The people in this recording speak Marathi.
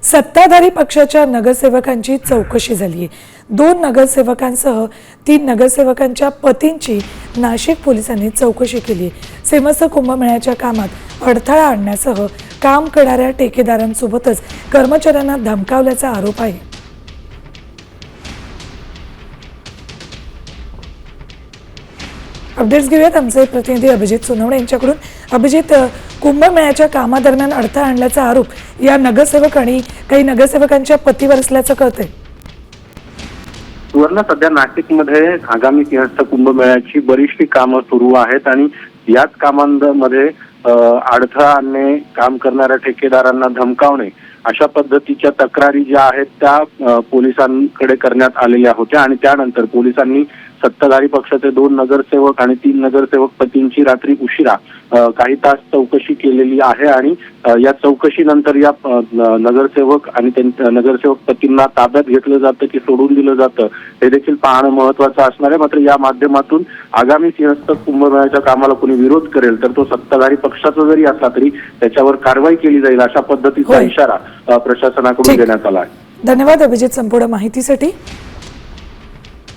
सत्ताधारी पक्षाच्या नगरसेवकांची चौकशी झाली आहे। 2 नगरसेवकांसह 3 नगरसेवकांच्या पतींची नाशिक पोलिसांनी चौकशी केली आहे। समस्त कुंभमेळ्याच्या कामात अडथळा आणण्यासह काम करणाऱ्या ठेकेदारांसोबतच कर्मचाऱ्यांना धमकावल्याचा आरोप आहे। अपडेट्स घेऊयात आमचे प्रतिनिधी अभिजित सोनवणे यांच्याकडून। अभिजित, कुंभमेळ्याच्या कामादरम्यान अडथळा आणल्याचा आरोप या नगरसेवक आणि काही नगरसेवकांच्या पतीवर असल्याचं कळतंय। सुवर्ण, सध्या नाशिकमध्ये आगामी सिंहस्थ कुंभमेळ्याची बरीचशी कामं सुरू आहेत आणि याच कामांमध्ये अडथळा आणणे, काम करणाऱ्या ठेकेदारांना धमकावणे अशा पद्धतीच्या तक्रारी ज्या आहेत त्या पोलिसांकडे करण्यात आलेल्या होत्या आणि त्यानंतर पोलिसांनी सत्ताधारी पक्षाचे 2 नगरसेवक आणि 3 नगरसेवक पतींची रात्री उशिरा काही तास चौकशी केलेली आहे आणि या चौकशीनंतर या नगरसेवक आणि नगरसेवक पतींना ताब्यात घेतलं जातं की सोडून दिलं जातं हे देखील पाहणं महत्त्वाचं असणार आहे। मात्र या माध्यमातून आगामी सिंहस्थ कुंभमेळ्याच्या कामाला कोणी विरोध करेल तर तो सत्ताधारी पक्षाचा जरी असला तरी त्याच्यावर कारवाई केली जाईल अशा पद्धतीचा इशारा प्रशासनाकडून देण्यात आला आहे। धन्यवाद अभिजित संपूर्ण माहितीसाठी।